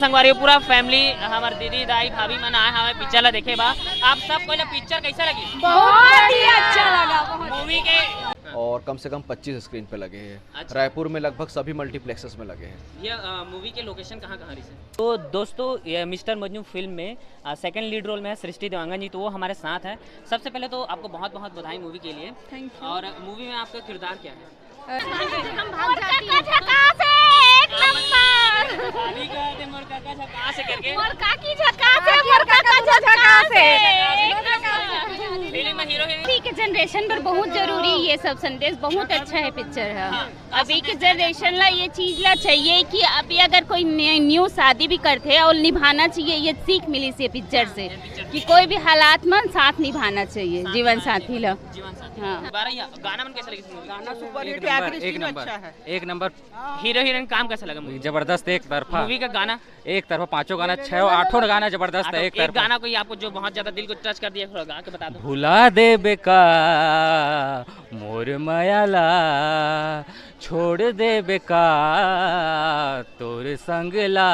संगवारी पूरा फैमिली हमार दीदी दाई भाभी मन आए हमें पिक्चर ला देखे बा। आप सब को पिक्चर कैसा लगी? बहुत ही अच्छा लगा मूवी के। और कम से कम 25 स्क्रीन पे लगे हैं। अच्छा। रायपुर में लगभग सभी मल्टीप्लेक्सेस में लगे हैं। ये मूवी के लोकेशन कहाँ कहाँ रही? तो दोस्तों ये मिस्टर मजनू फिल्म में सेकंड लीड रोल में है सृष्टि देवांगन जी, तो वो हमारे साथ है। सबसे पहले तो आपको बहुत बहुत बधाई मूवी के लिए। Thank you. और मूवी में आपका किरदार क्या है? अभी के जनरेशन पर बहुत जरूरी ये सब संदेश बहुत अच्छा है पिक्चर है। अभी के जनरेशन ला ये चीज ला चाहिए कि अभी अगर कोई न्यू शादी भी करते हैं और निभाना चाहिए, ये सीख मिली से पिक्चर से कि कोई भी हालात में साथ निभाना चाहिए जीवन साथी ला। हाँ। गाना मन कैसा लगा? गाना सुपर हिट है, एक नंबर। हीरो हीरोइन काम कैसा लगा मूवी? जबरदस्त, एक तरफा। मूवी का गाना एक तरफा, 5 गाना 6 8 गाना जबरदस्त है। एक एक तरफा गाना कोई आपको जो बहुत ज्यादा दिल को टच कर दिया, थोड़ा गा के बता दो। भुला दे बेका मोर मायाला, छोड़ दे बेका तोर संगला।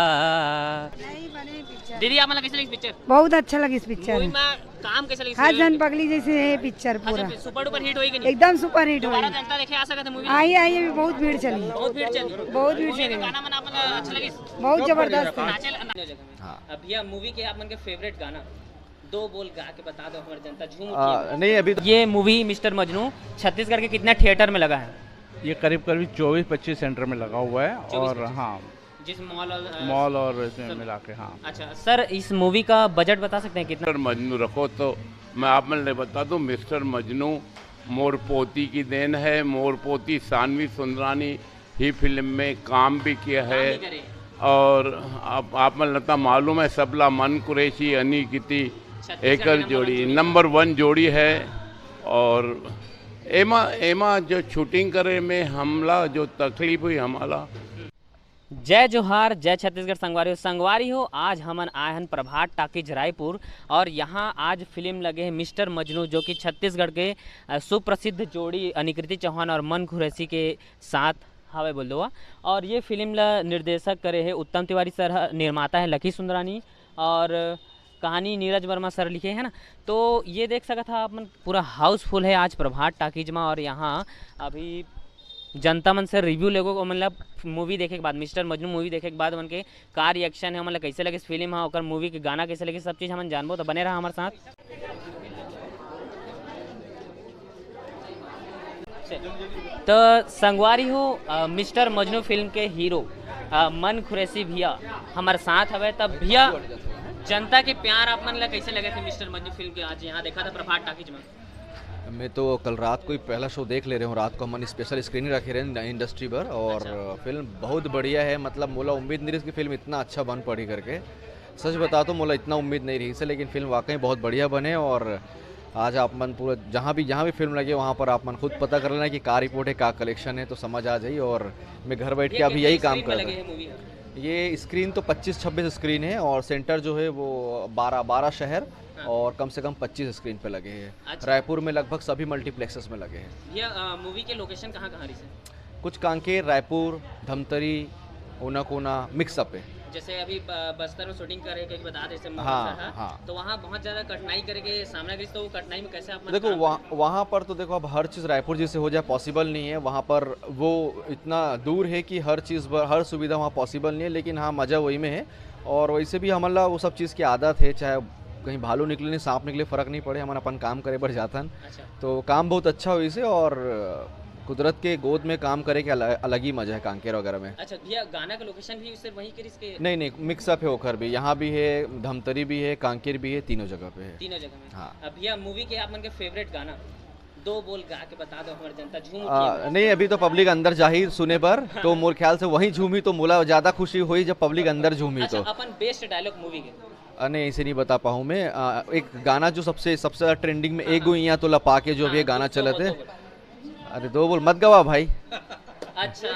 दीदी आप मतलब कैसे लगी पिक्चर? बहुत अच्छा लगी इस पिक्चर मूवी में। में काम कैसे लगी? हसन पगली जैसे है पिक्चर पूरा, सुपर डुपर हिट होगी नहीं? एकदम सुपर हिट दोबारा हुई। जनता देखे आ सकता है मूवी? आई आई अभी बहुत भीड़ चली, बहुत भीड़ चली। बहुत भीड़ मूवी का चली, गाना मन आप मतलब अच्छा लगी? बहुत जबरदस्त है। नाचे जगह में। अब भैया मूवी के आप मन के फेवरेट गाना 2 बोल गा के बता दो, हमारी जनता झूम उठी। नहीं अभी तो ये मूवी मिस्टर मजनू छत्तीसगढ़ के कितने थिएटर में लगा है? ये करीब 24-25 सेंटर में लगा हुआ है। और हाँ, जिस मॉल और इसमें मिला के। हाँ अच्छा सर, इस मूवी का बजट बता सकते हैं कितना? मिस्टर मजनू रखो तो मैं आप में बता दूं, मिस्टर मजनू मोर पोती की देन है। मोर पोती सानवी सुंदरानी ही फिल्म में काम भी किया है। और आप में लगता मालूम है, सबला मन कुरैशी अनी किती एकर जोड़ी नंबर 1 जोड़ी है। और एमा जो शूटिंग करे में हमला जो तकलीफ हुई हमारा। जय जोहार, जय छत्तीसगढ़ संगवारी हो। आज हमन आए हैं प्रभात टाकीज रायपुर और यहाँ आज फिल्म लगे हैं मिस्टर मजनू, जो कि छत्तीसगढ़ के सुप्रसिद्ध जोड़ी अनिकृति चौहान और मन कुरैशी के साथ हवे बोल दो। और ये फिल्म ला निर्देशक करे है उत्तम तिवारी सर, निर्माता है लकी सुंदरानी और कहानी नीरज वर्मा सर लिखे है ना। तो ये देख सका था आप मन पूरा हाउसफुल है आज प्रभात टाकीज में। और यहाँ अभी जनता मन से रिव्यू लेगो को मतलब मूवी देखे के बाद, मिस्टर मजनू मूवी देखे के बाद मन के का रिएक्शन है, मतलब कैसे लगे इस फिल्म है और मूवी के गाना कैसे लगे, सब चीज़ हम जानबो। तो बने रहा हमारे साथ। तो संगवारी हो मिस्टर मजनू फिल्म के हीरो मन कुरैशी भैया हमारे साथ हवे। तब भैया जनता के प्यार आप मन ला कैसे लगे थे मिस्टर मजनू फिल्म के? आज यहाँ देखा था प्रभात टाकीज में। मैं तो कल रात को ही पहला शो देख ले रहे हूँ। रात को हम स्पेशल स्क्रीनिंग रखे रहे इंडस्ट्री पर। और फिल्म बहुत बढ़िया है। मतलब मोला उम्मीद नहीं रही कि फिल्म इतना अच्छा बन पड़ी करके। सच बता तो मोला इतना उम्मीद नहीं रही से, लेकिन फिल्म वाकई बहुत बढ़िया बने। और आज आप मन पूरा जहाँ भी फिल्म लगे वहाँ पर आप मन खुद पता कर लेना कि का रिपोर्ट है, का कलेक्शन है, तो समझ आ जाइए। और मैं घर बैठ के अभी यही काम कर रहा हूँ। ये स्क्रीन तो 25-26 स्क्रीन है और सेंटर जो है वो 12 शहर और कम से कम 25 स्क्रीन पे लगे हैं। अच्छा। रायपुर में लगभग सभी मल्टीप्लेक्सेस में लगे हैं। ये मूवी के लोकेशन कहाँ कहाँ रही? कुछ कांकेर, रायपुर, धमतरी, ऊना मिक्सअप है। जैसे अभी बस्तर में शूटिंग करे के बता रहे थे हाँ। तो वहाँ बहुत ज़्यादा कठिनाई करे के सामना करी, तो वो कठिनाई में कैसे आप देखो वहाँ पर तो देखो अब हर चीज़ रायपुर जैसे हो जाए पॉसिबल नहीं है। वहाँ पर वो इतना दूर है कि हर चीज़ हर सुविधा वहाँ पॉसिबल नहीं है। लेकिन हाँ, मज़ा वही में है। और वैसे भी हमारा वो सब चीज़ की आदत है, चाहे कहीं भालू निकले नहीं सांप निकले फ़र्क नहीं पड़े, हमारा अपन काम करे बढ़ जाता है। अच्छा। तो काम बहुत अच्छा हुई से और कुदरत के गोद में काम करे के अलग ही मजा है कांकेर वगैरह में। अच्छा भैया, गाना का लोकेशन भी सिर्फ वहीं के इसके? नहीं मिक्सअप है, ओखर भी यहाँ भी है, धमतरी भी है, कांकेर भी है, तीनों जगह पे है। तीनों जगह में। हाँ। अब भैया मूवी के आप मन के फेवरेट गाना 2 बोल गा के बता दो, हमारी जनता झूम उठी है। नहीं अभी तो पब्लिक अंदर जाहिर सुने पर तो मोर ख्याल से वहीं झूमी तो मुला ज़्यादा खुशी हुई जब पब्लिक अंदर झूमी। अच्छा, तो अपन बेस्ट डायलॉग मूवी के? नहीं ऐसे नहीं बता पाऊँ मैं। एक गाना जो सबसे ज़्यादा ट्रेंडिंग में एक गुइयाँ तो लपा के जो भी गाना चले थे। अरे 2 बोल मत गवा भाई। अच्छा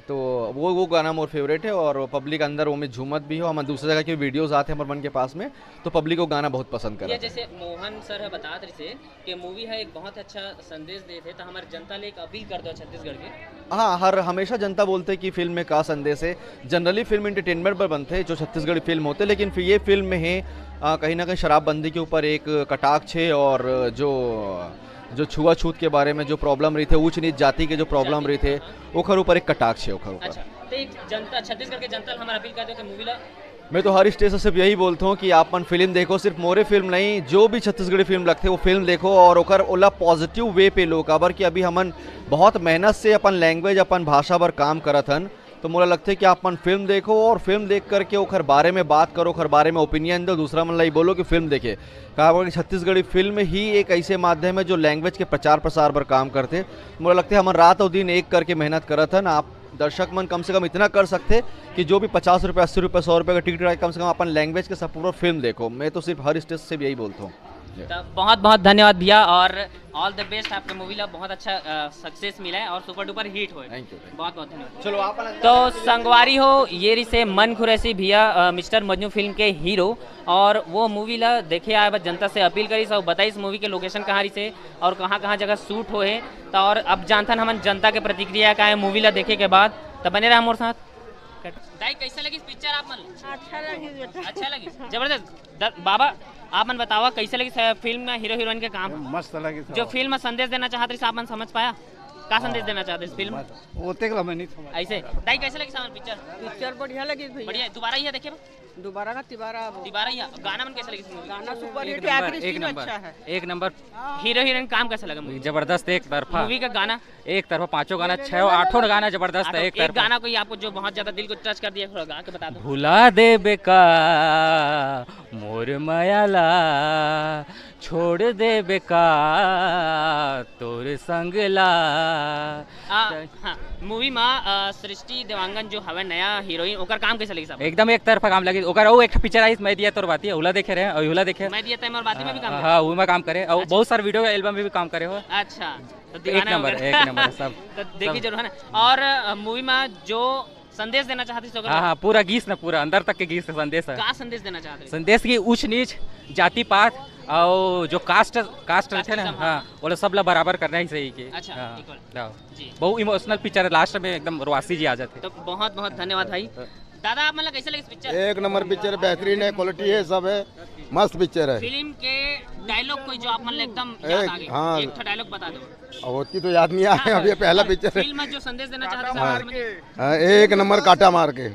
तो वो गाना मोर फेवरेट है। और पब्लिक अंदर वो में झूमत भी हो, हम दूसरी जगह के वीडियोस आते हैं हमारे मन के पास में, तो पब्लिक वो गाना बहुत पसंद ये करा। जैसे मोहन सर है बता रहे थे कि मूवी है एक बहुत अच्छा संदेश देते तो हमारे जनता ले एक अपील कर दो छत्तीसगढ़ के। हाँ, हमेशा जनता बोलते हैं कि फिल्म में का संदेश है। जनरली फिल्म इंटरटेनमेंट पर बनते हैं जो छत्तीसगढ़ी फिल्म होते हैं, लेकिन फिर ये फिल्म में है कहीं ना कहीं शराबबंदी के ऊपर एक कटाक्ष है, और जो छुआछूत के बारे में जो प्रॉब्लम रही थे, ऊंच नीच जाति के जो प्रॉब्लम रही थे, ओखर ऊपर एक कटाक्ष है ओखर ऊपर। अच्छा, तो एक जनता छत्तीसगढ़ के जनता हमारा अपील कर दो कि मूवी ला। मैं तो हर स्टेज से सिर्फ यही बोलता हूँ कि आप फिल्म देखो, सिर्फ मोरे फिल्म नहीं, जो भी छत्तीसगढ़ी फिल्म लगते हैं वो फिल्म देखो, और ओकर ओला पॉजिटिव वे पे लो। काबर कि अभी हमन बहुत मेहनत से अपन लैंग्वेज अपन भाषा पर काम करत हन, तो मुझे लगता है कि आप फिल्म देखो और फिल्म देख करके ओखर बारे में बात करो, ओखर बारे में ओपिनियन दो, दूसरा मन लाई बोलो कि फिल्म देखे। कहा कि छत्तीसगढ़ी फिल्म ही एक ऐसे माध्यम है जो लैंग्वेज के प्रचार प्रसार पर काम करते। मुझे लगता है हम रात और दिन एक करके मेहनत करत हन। आप दर्शक मन कम से कम इतना कर सकते कि जो भी 50 रुपये 80 रुपये 100 रुपये का टिकट है, कम से कम अपन लैंग्वेज के सब पूरा फिल्म देखो। मैं तो सिर्फ हर स्टेज से यही बोलता हूँ। तो बहुत बहुत धन्यवाद भैया, और ऑल द बेस्ट। आपके मूवी ला बहुत अच्छा सक्सेस मिला है और सुपर डुपर हिट हो। Thank you. बहुत बहुत धन्यवाद। चलो आप तो संगवारी हो ये रिसे मन खुरैसी भैया मिस्टर मजनू फिल्म के हीरो, और वो मूवी ला देखे आए बस जनता से अपील करी सब बताई इस मूवी के लोकेशन कहाँ रही से और कहाँ कहाँ जगह शूट हो है। तो और अब जानथन हम जनता के प्रतिक्रिया का है मूवी ला देखे के बाद। तो बने रहा हमारे साथ। दाई कैसे लगी पिक्चर आप मन? अच्छा लगी जबरदस्त। बाबा आप मन बतावा कैसे लगी फिल्म में हीरो हीरोइन के काम? मस्त लगी। जो फिल्म में संदेश देना चाहते थे आप मन समझ पाया का संदेश देना चाहते इस फिल्म? वो तेरा मैं नहीं समझ। ऐसे दाई कैसे लगी सामान पिक्चर? पिक्चर बढ़िया लगी भैया। बढ़िया, दोबारा ही है देखे? दोबारा का तिबारा दोबारा ही है। गाना मन कैसे लगी इस मूवी? गाना सुपर एक हिट, नंबर, एक्टिंग एक नंबर, अच्छा है। एक नंबर। हीरो हीरोइन काम कैसा लगा मूवी? जबरदस्त, एक तरफा। मूवी का गाना एक तरफा, पांचों गाना, 6 8 गाना जबरदस्त है। एक एक तरफा। गाना कोई आपको जो बहुत ज्यादा दिल को टच कर दिया थोड़ा गा के बता दो। भुला दे बेका मोर मायाला, छोड़ दे बेका तोर संगला। हाँ, मूवी में सृष्टि देवांगन जो हवे नया हीरोइन ओकर काम कैसे लगी साहब? एकदम एक तरफा काम लगी। ओकर वो एक पिक्चर आई मैं दिया तोर बाती है, उला देखे रहे, उला देखे। मैं दिया तय और बाती में भी काम किया? हाँ, वो में काम करे और बहुत सारे वीडियो एल्बम में भी काम करे हो। अच्छा, तो एक दीवाना नंबर, वगैरह। एक नंबर सब। तो देखिए जरूर है ना। और मूवी में जो संदेश देना चाहती थी हाँ हाँ, पूरा गीस ना, पूरा अंदर तक के गीस का संदेश है। क्या संदेश देना चाहते थे? संदेश की ऊंच नीच जाति पात और जो कास्ट है ना, हाँ वो सब ला बराबर करना ही सही के। अच्छा, equal। हाँ, जी। बहुत इमोशनल पिक्चर है, लास्ट में एकदम रोवासी जी आ जाते। तो बहुत बहुत धन्यवाद भाई। दादा आप मतलब कैसे लगी इस पिक्चर? एक नंबर पिक्चर, बेहतरीन है, क्वालिटी है, सब है, मस्त पिक्चर है। फिल्म के डायलॉग कोई जो आप मतलब एकदम याद आ गए? हाँ। एक डायलॉग बता दो। और उसकी तो याद नहीं आ रही, अभी पहला पिक्चर है। फिल्म में जो संदेश देना चाहते हैं एक नंबर काटा मार के।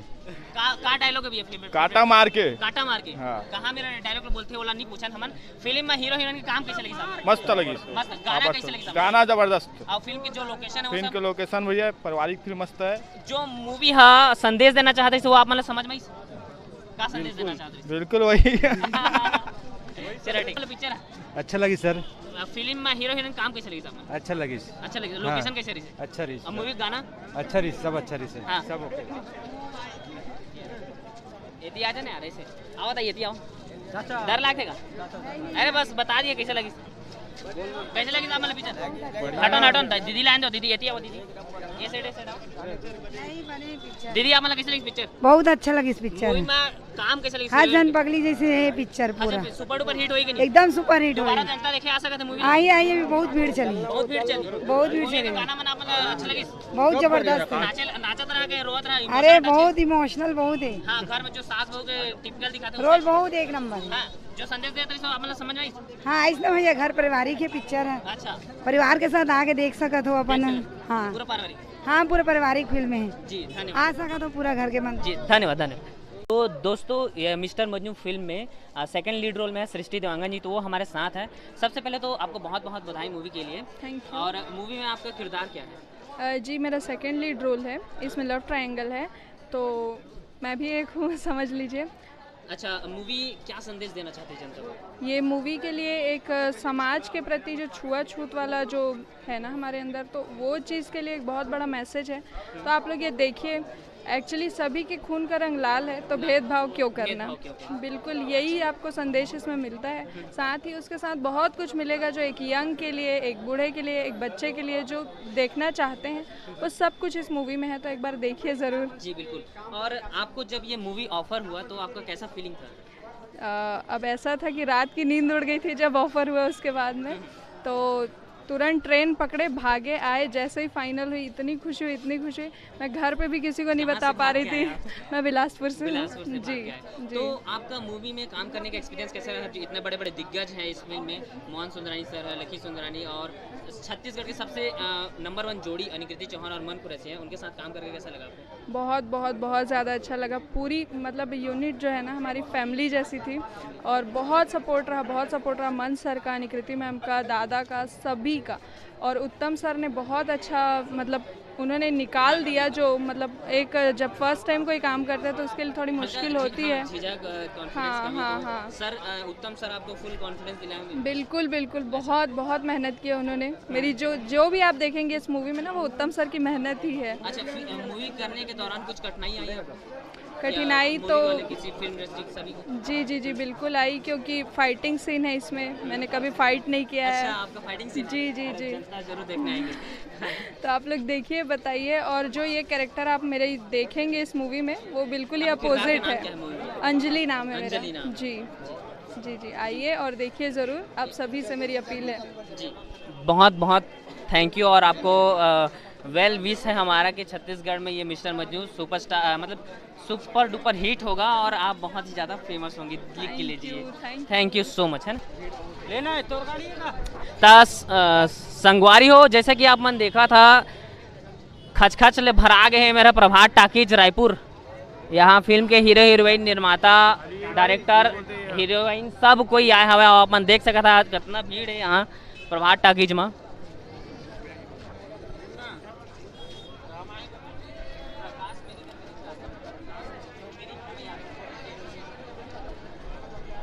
का डायलॉग है भैया फिल्म में? काटा मार के। काटा मार के। हाँ। कहाँ मेरा डायलॉग बोलते वाला नहीं पूछा हमन। फिल्म में हीरो हीरोइन के काम कैसे लगी साहब? मस्त लगी। मस्त। गाना कैसे लगी साहब? गाना जबरदस्त। और फिल्म की जो लोकेशन है वो फिल्म सब? के लोकेशन भैया पारिवारिक फिल्म मस्त है। जो मूवी हाँ संदेश देना चाहते थे वो आप मतलब समझ में का संदेश देना चाहते थे? बिल्कुल वही। चलो ठीक। पिक्चर है अच्छा लगी सर। फिल्म में हीरो हीरोइन काम कैसे लगी साहब? अच्छा लगी। अच्छा लगी। लोकेशन कैसे रही? अच्छा रही। और मूवी गाना? अच्छा रही, सब अच्छा रही हाँ। सब ओके। यदि आ जाने यार ऐसे आओ था यदि आओ डर लागेगा। अरे बस बता दिए कैसे लगी कैसे लगी साहब मतलब पिक्चर? हटो हटो दीदी लाइन दो। दीदी यति आओ दीदी ये साइड आओ। दीदी आप मतलब कैसे लगी पिक्चर? बहुत अच्छा लगी इस पिक्चर मूवी में। में काम कैसे लगी? हर जन पगली जैसे है पिक्चर पूरा। अच्छा, सुपर डुपर हिट होई कि नहीं? एकदम सुपर हिट दोबारा हुई। जनता देखे आ सकते थे मूवी? आई आई अभी बहुत भीड़ चली। बहुत भीड़ चली। बहुत भीड़ मूवी चली। का गाना मन आप मतलब अच्छा लगी? बहुत जबरदस्त है। नाचत रहा के रोत रहा? अरे emotional touch बहुत इमोशनल बहुत है। है। हाँ, घर में जो सास बहू के टिपिकल दिखाते हैं रोल उससे- बहुत एक नंबर है। हाँ, जो संदेश देते हैं आप मतलब समझ में आई? हाँ ऐसा भैया घर पारिवारिक है पिक्चर है। अच्छा, परिवार के साथ आके देख सकत हो अपन। हाँ पूरा पारिवारिक। हाँ पूरा पारिवारिक फिल्म है। जी धन्यवाद। आ सकत हो पूरा घर के मन। जी धन्यवाद धन्यवाद। तो दोस्तों ये मिस्टर मजनू फिल्म में सेकंड लीड रोल में है सृष्टि देवांगन जी, तो वो हमारे साथ है। सबसे पहले तो आपको बहुत बहुत बधाई मूवी के लिए। Thank you. और मूवी में आपका किरदार क्या है? जी मेरा सेकंड लीड रोल है, इसमें लव ट्रायंगल है, तो मैं भी एक हूँ समझ लीजिए। अच्छा, मूवी क्या संदेश देना चाहती है जनता को? ये मूवी के लिए एक समाज के प्रति जो छुआछूत वाला जो है ना हमारे अंदर, तो वो चीज़ के लिए एक बहुत बड़ा मैसेज है। तो आप लोग ये देखिए, एक्चुअली सभी के खून का रंग लाल है तो भेदभाव क्यों करना। भेदभाव क्यों करना। बिल्कुल यही आपको संदेश इसमें मिलता है। साथ ही उसके साथ बहुत कुछ मिलेगा जो एक यंग के लिए, एक बूढ़े के लिए, एक बच्चे के लिए जो देखना चाहते हैं वो सब कुछ इस मूवी में है, तो एक बार देखिए ज़रूर। जी बिल्कुल। और आपको जब ये मूवी ऑफर हुआ तो आपका कैसा फीलिंग था? अब ऐसा था कि रात की नींद उड़ गई थी जब ऑफ़र हुआ उसके बाद में, तो तुरंत ट्रेन पकड़े, भागे आए, जैसे ही फाइनल हुई इतनी खुशी हुई, इतनी खुशी हुई, मैं घर पे भी किसी को नहीं कहाँ बता से पा भाग रही के थी। आए आप? मैं बिलासपुर से बिलासपुर से हूँ। भाग जी के आए। जी। तो आपका मूवी में काम करने का एक्सपीरियंस कैसा रहा? जो इतने बड़े बड़े दिग्गज हैं इस फिल्म में, मोहन सुंदरानी सर है, लकी सुंदरानी, और छत्तीसगढ़ की सबसे नंबर 1 जोड़ी अनिकृति चौहान और मन कुरैशी है, उनके साथ काम करके कैसा लगा आपको? बहुत बहुत बहुत ज़्यादा अच्छा लगा। पूरी मतलब यूनिट जो है ना हमारी फैमिली जैसी थी और बहुत सपोर्ट रहा मन सर का, निकृति मैम का, दादा का, सभी का। और उत्तम सर ने बहुत अच्छा मतलब उन्होंने निकाल दिया जो मतलब एक जब फर्स्ट टाइम कोई काम करता है तो उसके लिए थोड़ी मुश्किल होती है। झिझक, कॉन्फिडेंस हाँ, कमी, हाँ, तो हाँ। सर उत्तम सर आपको फुल कॉन्फिडेंस दिलाएंगे? बिल्कुल बिल्कुल, बहुत बहुत मेहनत की है उन्होंने। मेरी जो भी आप देखेंगे इस मूवी में ना वो उत्तम सर की मेहनत ही है। अच्छा, मूवी करने के दौरान कुछ कठिनाई आई आपको? कठिनाई या तो मूवी वाले किसी फिल्म इंडस्ट्री के सभी को? जी बिल्कुल आई, क्योंकि फाइटिंग सीन है इसमें, मैंने कभी फाइट नहीं किया है। अच्छा, आपका फाइटिंग सीन? जी जनता जरूर देखने आएंगे। तो आप लोग देखिए, बताइए। और जो ये कैरेक्टर आप मेरे देखेंगे इस मूवी में वो बिल्कुल ही आपके किरदार अपोजिट का नाम है। क्या है मूवी में? अंजलि नाम है अंजलि मेरा। नाम। जी आइए और देखिए ज़रूर, आप सभी से मेरी अपील है। जी बहुत बहुत थैंक यू। और आपको वेल विश है हमारा कि छत्तीसगढ़ में ये मिस्टर मजनू सुपरस्टार मतलब सुपर डुपर हिट होगा और आप बहुत ही ज़्यादा फेमस होंगी। लिख के लीजिए। Thank you so much. है ना, लेना है तो गाड़ी संगवारी हो, जैसे कि आप मन देखा था, खच ले भरा गए हैं मेरा प्रभात टाकीज रायपुर। यहाँ फिल्म के हीरो हीरोइन, निर्माता, डायरेक्टर, हीरोइन सब कोई आए हुआ है। अपन देख सका था कितना भीड़ है यहाँ प्रभात टाकीज में।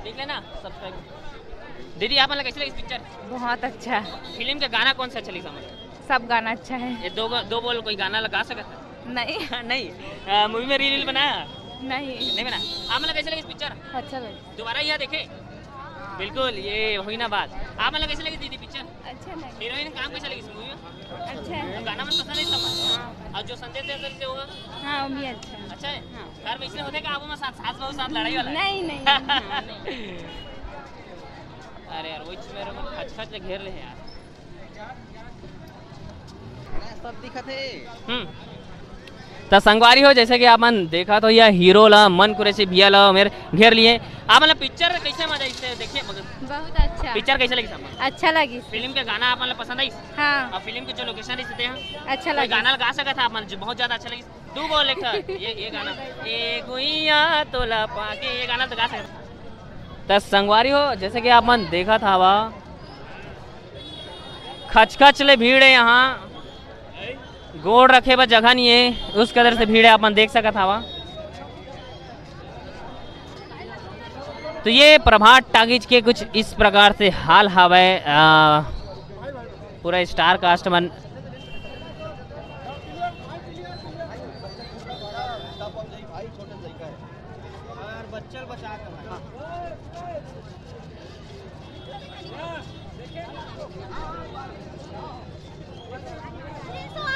देख लेना सब्सक्राइब। दीदी आप मतलब कैसी लगी पिक्चर? बहुत अच्छा। फिल्म का गाना कौन सा अच्छा लगा? सब गाना अच्छा है। ये दो बोल कोई गाना लगा सकता? नहीं नहीं। मूवी में रील बनाया? नहीं बना। आप मतलब कैसे लगी पिक्चर? अच्छा लगा। दोबारा यहाँ देखे? बिल्कुल, ये हुई ना बात। आप मतलब कैसे लगी दीदी पिक्चर? अच्छा लगा। हीरोइन काम कैसा लगी इस मूवी में? अच्छा है। गाना मन पसंद है सब? और जो संदेश देते होगा? हाँ वो भी अच्छा है। अच्छा है। घर में इसलिए होते कि आप में सास बहू साथ लड़ाई वाला? नहीं अरे यार वो मेरे को खच घेर ले यार। सब दिखत है। तो संगवारी हो, जैसे कि आपन देखा तो यह हीरो ला मन कुरैशी भिया ला मेरे घेर लिए। आप मतलब पिक्चर कैसे मजा इससे देखिए? बहुत अच्छा। पिक्चर कैसे लगी सामान? अच्छा लगी। फिल्म के गाना आप मतलब पसंद आई? हाँ। और फिल्म के जो लोकेशन रहते हैं अच्छा लगा। गाना लगा सका था आप मन, बहुत ज्यादा अच्छा लगी। तू बोल एक था ये गाना, ए गुइया तोला पाके, ये गाना तो गा सकता। तो संगवारी हो, जैसे कि आप मन देखा था वह खच ले भीड़ है यहाँ, गोड़ रखे बस जगह नहीं है, उस कदर से भीड़ है, अपन देख सका था वहाँ। तो ये प्रभात टाकीज के कुछ इस प्रकार से हाल हवा पूरा स्टार कास्ट मन।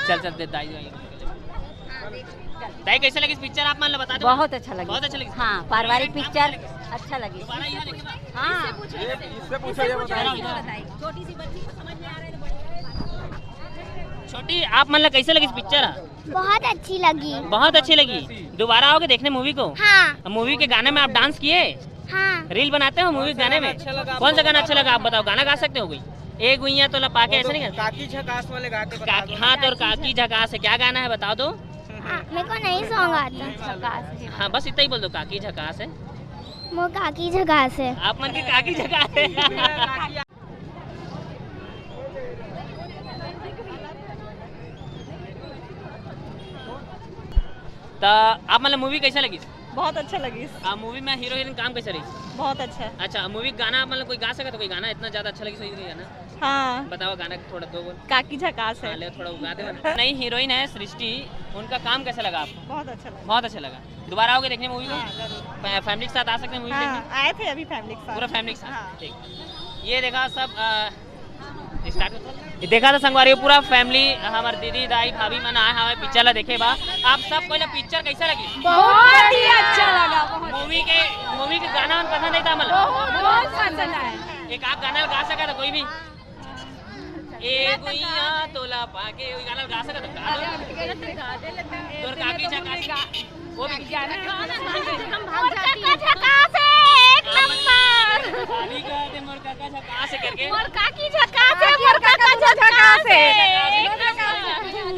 चल दे दाई दाई कैसे लगी इस पिक्चर? आप मान लो बता दो। बहुत अच्छा लगी। बहुत अच्छा लगी। हाँ, पारिवारिक पिक्चर अच्छा लगी। दोबारा यहाँ देखे बा? हाँ, इससे पूछो ये बताइए। छोटी सी बच्ची को समझ में आ रहा है। छोटी आप मान लो कैसे लगी इस पिक्चर? बहुत अच्छी लगी। बहुत अच्छी लगी। दोबारा आओगे देखने मूवी को? हाँ। मूवी के गाने में आप डांस किए? हाँ। रील बनाते हो मूवी गाने में? कौन सा गाना अच्छा लगा आप बताओ? गाना गा सकते हो कोई? एक गुइया तो लपा के ऐसे नहीं करते? काकी झकास वाले गा के बता दो। हाँ, तो काकी झकास है, क्या गाना है बताओ दो। मेरे को नहीं सॉन्ग आता। हाँ बस इतना ही बोल दो, काकी झकास है। वो काकी झकास है। आप मन की काकी झकास है। तो आप मतलब मूवी कैसा लगी? बहुत अच्छा लगी। मूवी में हीरो हीरोइन काम कैसे रही? बहुत अच्छा। अच्छा, मूवी गाना मतलब कोई गा सका तो कोई गाना इतना ज्यादा अच्छा लगी, सही गाना? हाँ बताओ गाना थोड़ा दो बोल। काकी झकास है। ले थोड़ा गा दे। नई हीरोइन है सृष्टि, उनका काम कैसा लगा आपको? बहुत अच्छा लगा। बहुत अच्छा लगा। दोबारा आओगे देखने मूवी को? फैमिली के साथ आ सकते हैं मूवी देखने? आए थे अभी फैमिली के साथ। पूरा फैमिली के साथ? ठीक। ये देखा सब स्टार्ट होता देखा था संगवारी पूरा फैमिली हमार दीदी दाई भाभी मन आए हमें पिक्चर ला देखे बा। आप सब पहले पिक्चर कैसा लगी? बहुत ही अच्छा लगा। मूवी के गाना मन पसंद नहीं था? मतलब बहुत पसंद आया। एक आप गाना गा सका था कोई भी? ए गुइया तोला पाके कोई गाना गा सका था? तोर काकी झकास वो भी गाना मोर काका झकास है एक नंबर। अभी कहते मोर काका झकास करके। मोर काकी झकास है, मोर काका झकास है।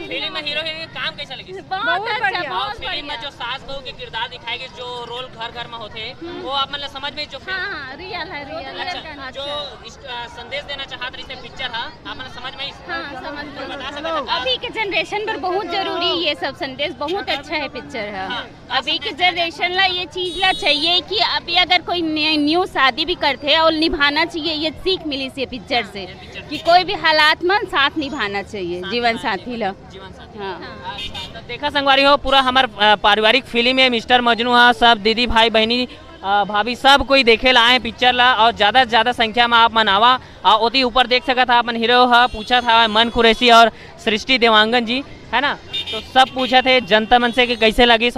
फिल्म में हीरो हीरोइन काम कैसा लगी? बहुत अच्छा, बहुत फिल्म में जो सास बहू के किरदार दिखाए गए, जो रोल घर घर में होते वो आप मतलब समझ में जो हाँ रियल है, रियल है। अच्छा, जो संदेश देना चाहत रही पिक्चर है आप मतलब समझ में? हाँ समझ में। बता सकते? अभी के जनरेशन पर बहुत जरूरी ये सब संदेश, बहुत अच्छा है पिक्चर है। अभी के जनरेशन ला ये चीज ला चाहिए कि अभी अगर कोई न्यू शादी भी करते हैं और निभाना चाहिए, ये सीख मिली से पिक्चर से कि कोई भी हालात में साथ निभाना चाहिए जीवन साथी ला। हाँ। तो देखा संगवारी हो पूरा हमार पारिवारिक फिल्म है मिस्टर मजनू। हाँ सब दीदी भाई बहनी भाभी सब कोई देखे ला आए पिक्चर ला और ज़्यादा से ज़्यादा संख्या में आप मनावा। ओती ऊपर देख सका था अपन हीरो हा पूछा था मन कुरैशी और सृष्टि देवांगन जी है ना, तो सब पूछा थे जनता मन से कि कैसे लगी।